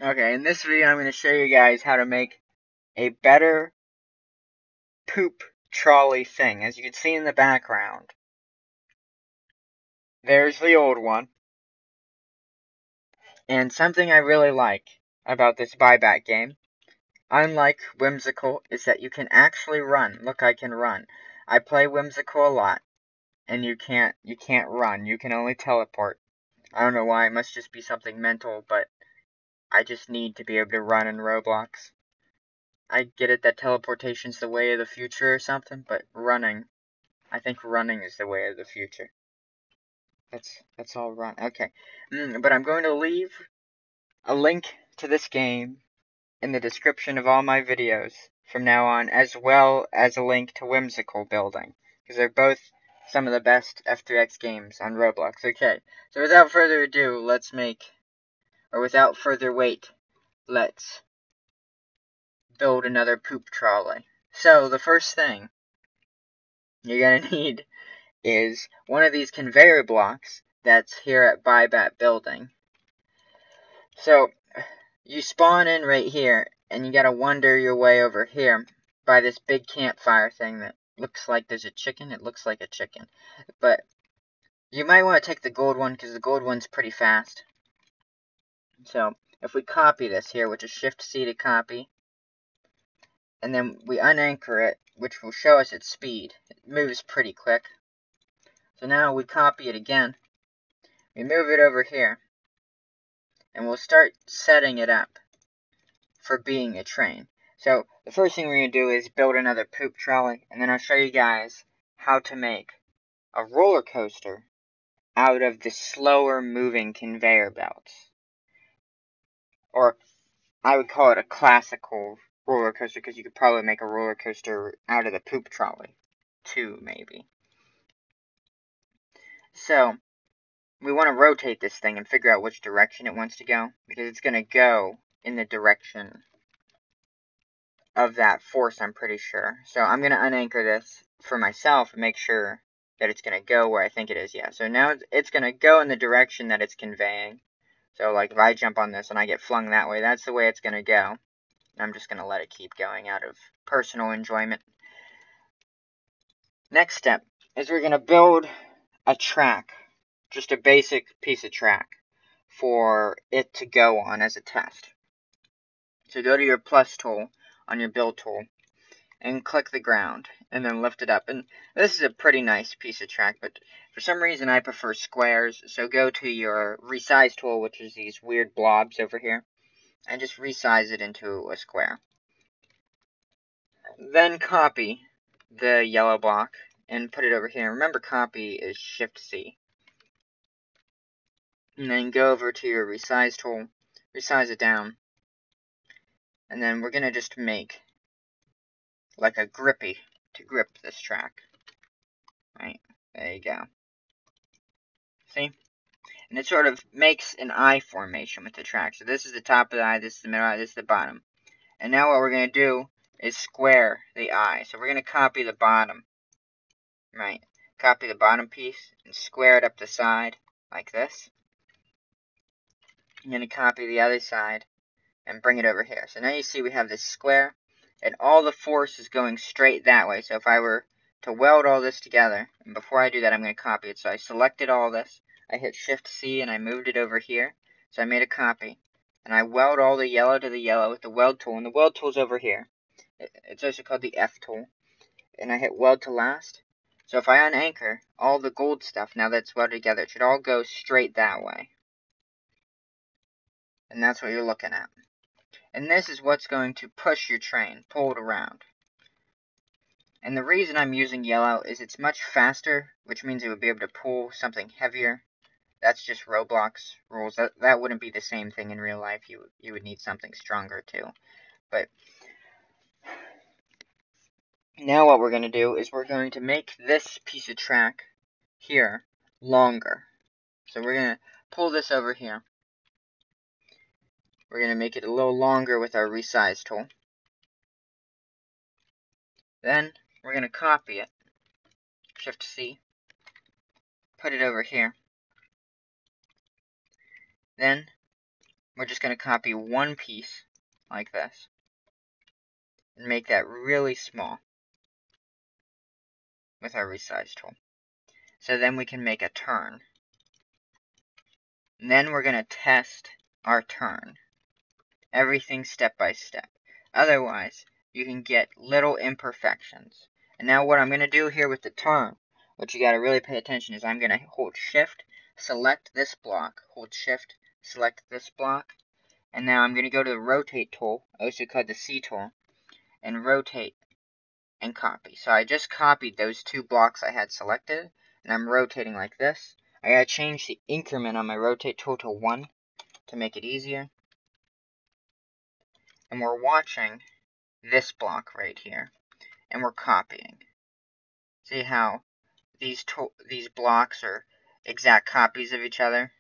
Okay, in this video I'm going to show you guys how to make a better poop trolley thing. As you can see in the background, there's the old one. And something I really like about this buyback game, unlike Whimsical, is that you can actually run. Look, I can run. I play Whimsical a lot, and you can't run. You can only teleport. I don't know why, it must just be something mental, but I just need to be able to run in Roblox. I get it that teleportation's the way of the future or something, but I think running is the way of the future. That's all run. Okay. But I'm going to leave a link to this game in the description of all my videos from now on, as well as a link to Whimsical Building, because they're both some of the best F3X games on Roblox. Okay, so without further ado, without further wait, let's build another poop trolley. So, the first thing you're gonna need is one of these conveyor blocks that's here at Buyback Building. So, you spawn in right here, and you gotta wander your way over here by this big campfire thing that looks like there's a chicken. It looks like a chicken. But you might want to take the gold one, because the gold one's pretty fast. So, if we copy this here, which is Shift-C to copy, and then we unanchor it, which will show us its speed. It moves pretty quick. So now we copy it again. We move it over here, and we'll start setting it up for being a train. So the first thing we're going to do is build another poop trolley, and then I'll show you guys how to make a roller coaster out of the slower moving conveyor belts. Or I would call it a classical roller coaster, because you could probably make a roller coaster out of the poop trolley too, maybe. So we want to rotate this thing and figure out which direction it wants to go, because it's going to go in the direction of that force, I'm pretty sure. So I'm going to unanchor this for myself and make sure that it's going to go where I think it is. Yeah, so now it's going to go in the direction that it's conveying. So, like, if I jump on this and I get flung that way, that's the way it's going to go. I'm just going to let it keep going out of personal enjoyment. Next step is we're going to build a track, just a basic piece of track, for it to go on as a test. So go to your plus tool on your build tool and click the ground and then lift it up. And this is a pretty nice piece of track, but for some reason I prefer squares. So go to your resize tool, which is these weird blobs over here, and just resize it into a square. Then copy the yellow block and put it over here. Remember, copy is Shift-C. And then go over to your resize tool, resize it down, and then we're going to just make like a grippy to grip this track. Right, there you go. See? And it sort of makes an eye formation with the track. So this is the top of the eye, this is the middle eye, this is the bottom. And now what we're going to do is square the eye. So we're going to copy the bottom. Right, copy the bottom piece and square it up the side like this. I'm going to copy the other side and bring it over here. So now you see we have this square, and all the force is going straight that way. So if I were to weld all this together, and before I do that I'm going to copy it. So I selected all this, I hit Shift-C and I moved it over here. So I made a copy, and I weld all the yellow to the yellow with the weld tool, and the weld tool's over here. It's also called the F tool. And I hit weld to last. So if I unanchor all the gold stuff, now that's welded together, it should all go straight that way. And that's what you're looking at. And this is what's going to push your train, pull it around. And the reason I'm using yellow is it's much faster, which means it would be able to pull something heavier. That's just Roblox rules. That wouldn't be the same thing in real life. You would need something stronger too. But now what we're going to do is we're going to make this piece of track here longer. So we're going to pull this over here. We're going to make it a little longer with our resize tool. Then we're going to copy it. Shift-C. Put it over here. Then we're just going to copy one piece like this and make that really small with our resize tool. So then we can make a turn. And then we're going to test our turn. Everything step by step. Otherwise, you can get little imperfections. And now what I'm going to do here with the turn, what you got to really pay attention is I'm going to hold Shift, select this block, hold Shift, select this block, and now I'm going to go to the Rotate tool, also called the C tool, and rotate and copy. So I just copied those two blocks I had selected, and I'm rotating like this. I got to change the increment on my Rotate tool to 1 to make it easier. And we're watching this block right here, and we're copying. See how these blocks are exact copies of each other?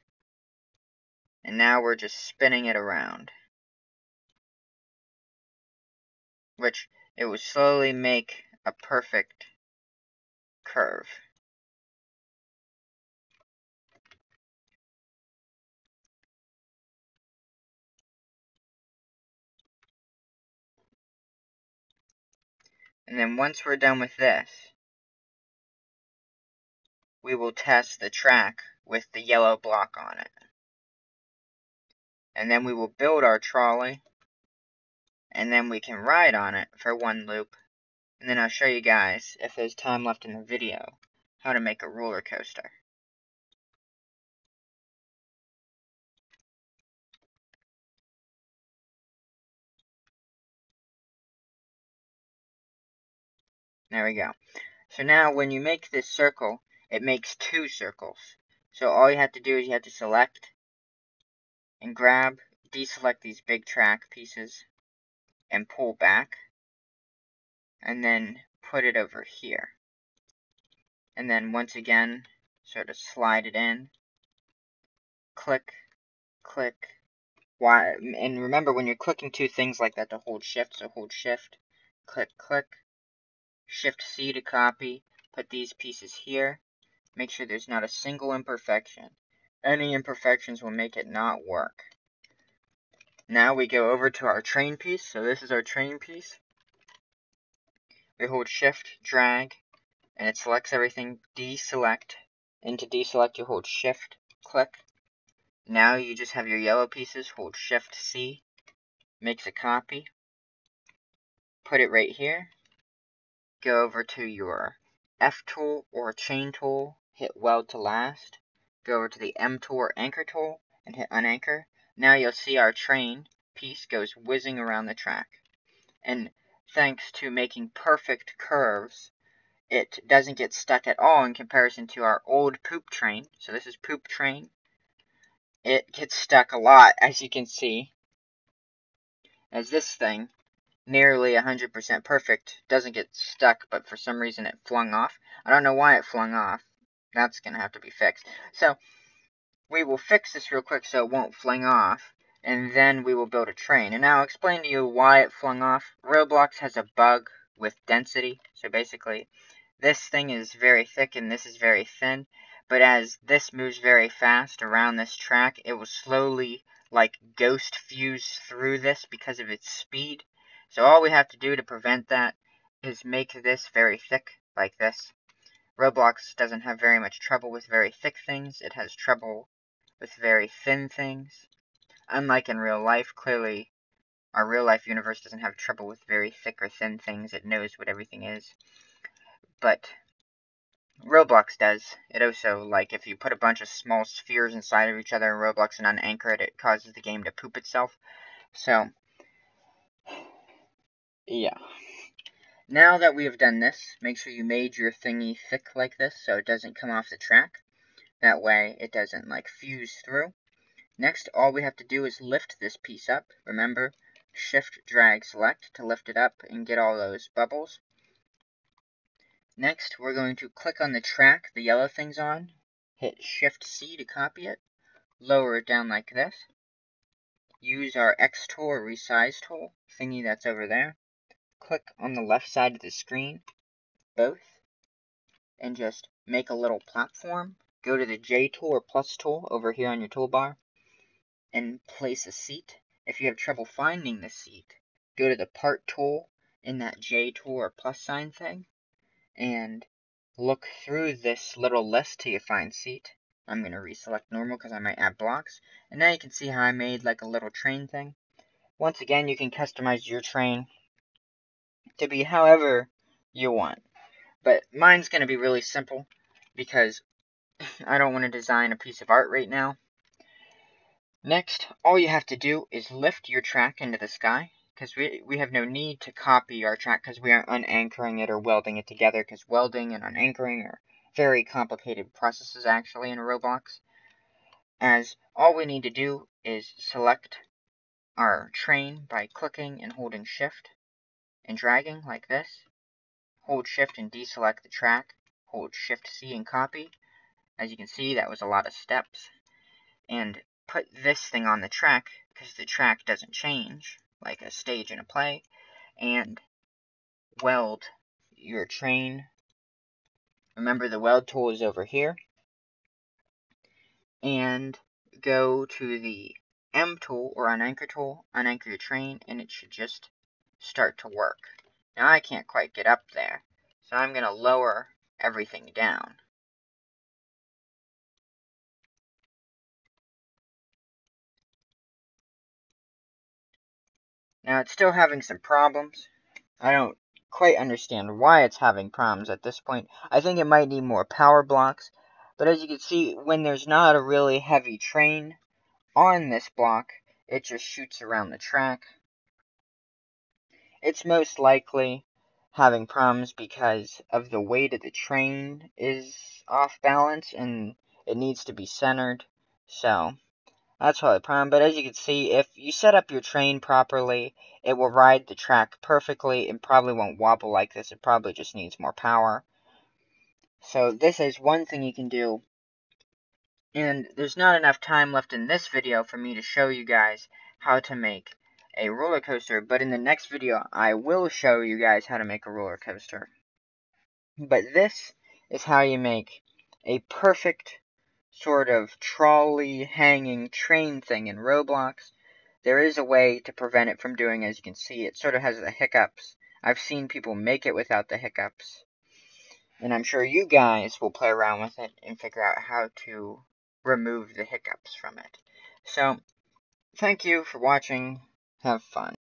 And now we're just spinning it around, which it will slowly make a perfect curve. And then once we're done with this, we will test the track with the yellow block on it. And then we will build our trolley, and then we can ride on it for one loop. And then I'll show you guys, if there's time left in the video, how to make a roller coaster. There we go. So now when you make this circle, it makes 2 circles. So all you have to do is you have to select and grab, deselect these big track pieces and pull back, and then put it over here. And then once again, sort of slide it in, click, click. And remember when you're clicking two things like that to hold Shift, so hold Shift, click, click, Shift C to copy, put these pieces here, make sure there's not a single imperfection. Any imperfections will make it not work. Now we go over to our train piece, so this is our train piece. We hold Shift, drag, and it selects everything, deselect, and to deselect you hold Shift, click. Now you just have your yellow pieces, hold Shift C, makes a copy, put it right here, go over to your F tool or chain tool, hit weld to last, go over to the M tool or anchor tool, and hit unanchor. Now you'll see our train piece goes whizzing around the track. And thanks to making perfect curves, it doesn't get stuck at all in comparison to our old poop train. So this is poop train. It gets stuck a lot, as you can see, as this thing, nearly 100% perfect, doesn't get stuck, but for some reason it flung off. I don't know why it flung off. That's going to have to be fixed. So we will fix this real quick so it won't fling off, and then we will build a train. And now I'll explain to you why it flung off. Roblox has a bug with density. So basically, this thing is very thick and this is very thin. But as this moves very fast around this track, it will slowly, like, ghost fuse through this because of its speed. So all we have to do to prevent that is make this very thick, like this. Roblox doesn't have very much trouble with very thick things. It has trouble with very thin things. Unlike in real life, clearly, our real life universe doesn't have trouble with very thick or thin things. It knows what everything is. But Roblox does. It also, like, if you put a bunch of small spheres inside of each other in Roblox and unanchor it, it causes the game to poop itself. So, yeah. Now that we have done this, make sure you made your thingy thick like this so it doesn't come off the track. That way it doesn't, like, fuse through. Next, all we have to do is lift this piece up. Remember, Shift, drag, select to lift it up and get all those bubbles. Next, we're going to click on the track the yellow thing's on, hit Shift C to copy it, lower it down like this, use our X tool or resize tool, thingy that's over there, click on the left side of the screen, both, and just make a little platform. Go to the J tool or plus tool over here on your toolbar, and place a seat. If you have trouble finding the seat, go to the part tool in that J tool or plus sign thing, and look through this little list till you find seat. I'm going to reselect normal because I might add blocks. And now you can see how I made like a little train thing. Once again, you can customize your train to be however you want. But mine's going to be really simple because I don't want to design a piece of art right now. Next, all you have to do is lift your track into the sky, because we have no need to copy our track because we aren't unanchoring it or welding it together, because welding and unanchoring are very complicated processes actually in Roblox. As all we need to do is select our train by clicking and holding shift and dragging like this. Hold shift and deselect the track. Hold shift C and copy. As you can see, that was a lot of steps. And put this thing on the track, because the track doesn't change, like a stage in a play, and weld your train. Remember, the weld tool is over here. And go to the M tool, or unanchor tool, unanchor your train, and it should just start to work. Now, I can't quite get up there, so I'm going to lower everything down. Now, it's still having some problems. I don't quite understand why it's having problems at this point. I think it might need more power blocks. But as you can see, when there's not a really heavy train on this block, it just shoots around the track. It's most likely having problems because of the weight of the train is off balance and it needs to be centered. So that's probably a problem, but as you can see, if you set up your train properly, it will ride the track perfectly and probably won't wobble like this. It probably just needs more power. So this is one thing you can do. And there's not enough time left in this video for me to show you guys how to make a roller coaster, but in the next video, I will show you guys how to make a roller coaster. But this is how you make a perfect sort of trolley hanging train thing in Roblox. There is a way to prevent it from doing, as you can see, it sort of has the hiccups. I've seen people make it without the hiccups. And I'm sure you guys will play around with it and figure out how to remove the hiccups from it. So, thank you for watching. Have fun.